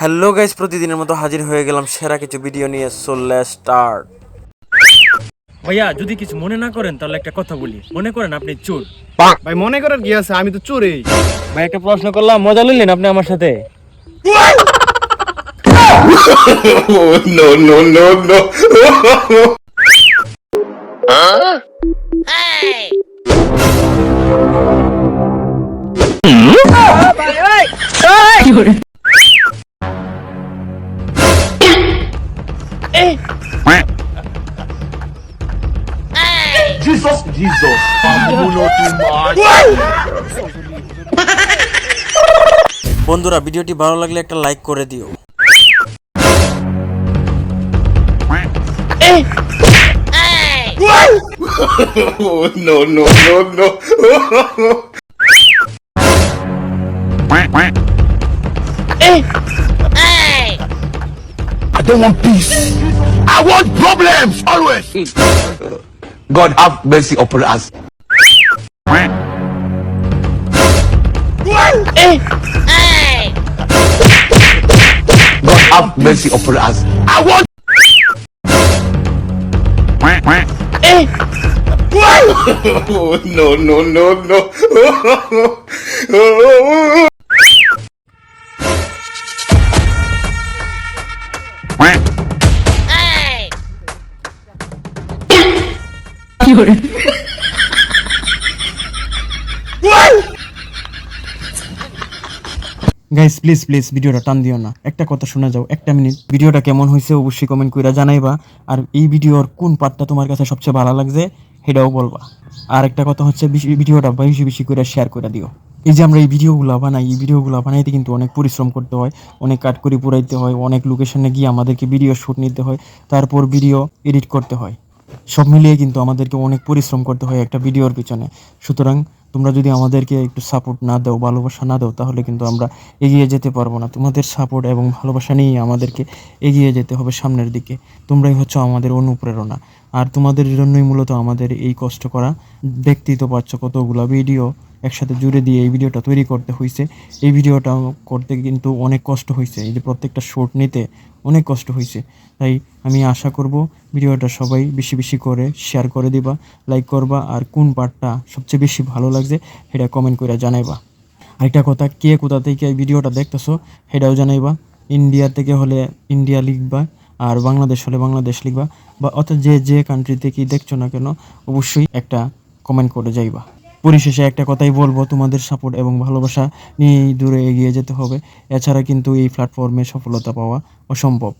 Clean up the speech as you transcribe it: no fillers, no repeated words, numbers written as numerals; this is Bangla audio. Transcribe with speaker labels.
Speaker 1: হ্যালো গাইস, প্রতিদিনের মতো হাজির হয়ে গেলাম সেরা কিছু ভিডিও নিয়ে। So let's start.
Speaker 2: ভাইয়া যদি কিছু মনে না করেন তাহলে একটা কথা বলি। মনে করেন আপনি চোর।
Speaker 3: ভাই মনে করার কি আছে, আমি তো চোরেই।
Speaker 2: ভাই একটা প্রশ্ন করলাম, মজা নিলেন আপনি আমার সাথে?
Speaker 4: No, no, no, no. Jesus.
Speaker 1: বন্ধুরা, ভিডিওটি ভালো লাগলে একটা লাইক করে দিও।
Speaker 4: No, no, no, no. I don't want peace. I want problems always. God have mercy upon us. God have mercy upon us. I want. No, no, no, no.
Speaker 5: Guys please please ভিডিওটা টান দিও না, একটা কথা শোনা যাও, একটা মিনিট। ভিডিওটা কেমন হয়েছে অবশ্যই কমেন্ট করে জানাইবা, আর এই ভিডিওর কোন পার্টটা তোমার কাছে সবচেয়ে ভালো লাগছে সেটাও বলবা। আর একটা কথা হচ্ছে, ভিডিওটা বেশি বেশি করে শেয়ার করে দিও। এই যে আমরা এই ভিডিওগুলো বানাই, এই ভিডিওগুলো বানাইতে কিন্তু অনেক পরিশ্রম করতে হয়, অনেক কাট করে পুরাইতে হয়, অনেক লোকেশনে গিয়ে আমাদেরকে ভিডিও শ্যুট নিতে হয়, তারপর ভিডিও এডিট করতে হয়। সব মিলিয়ে কিন্তু আমাদেরকে অনেক পরিশ্রম করতে হয় একটা ভিডিওর পিছনে। সুতরাং তোমরা যদি আমাদেরকে একটু সাপোর্ট না দাও, ভালোবাসা না দাও, তাহলে কিন্তু আমরা এগিয়ে যেতে পারবো না। তোমাদের সাপোর্ট এবং ভালোবাসা নিয়েই আমাদেরকে এগিয়ে যেতে হবে সামনের দিকে। তোমরাই হচ্ছে আমাদের অনুপ্রেরণা, আর তোমাদের জন্যই মূলত আমাদের এই কষ্ট করা। দেখতেই তো পাচ্ছ কতগুলো ভিডিও একসাথে জুড়ে দিয়ে এই ভিডিওটা তৈরি করতে হয়েছে। এই ভিডিওটা করতে কিন্তু অনেক কষ্ট হয়েছে, এই যে প্রত্যেকটা শর্ট নিতে অনেক কষ্ট হয়েছে। তাই আমি আশা করব ভিডিওটা সবাই বেশি বেশি করে শেয়ার করে দিবা, লাইক করবা, আর কোন পার্টটা সবচেয়ে বেশি ভালো লাগছে সেটা কমেন্ট করে জানাইবা। আরেকটা কথা, কে কোথা থেকে এই ভিডিওটা দেখতেছো সেটাও জানাইবা। ইন্ডিয়া থেকে হলে ইন্ডিয়া লিখবা, আর বাংলাদেশ হলে বাংলাদেশ লিখবা, বা অর্থাৎ যে যে কান্ট্রি থেকেই দেখছো না কেন অবশ্যই একটা কমেন্ট করে যাইবা। পরিশেষে একটা কথাই বলবো, তোমাদের সাপোর্ট এবং ভালোবাসা নিয়েই দূরে এগিয়ে যেতে হবে। এছাড়া কিন্তু এই প্ল্যাটফর্মে সফলতা পাওয়া অসম্ভব।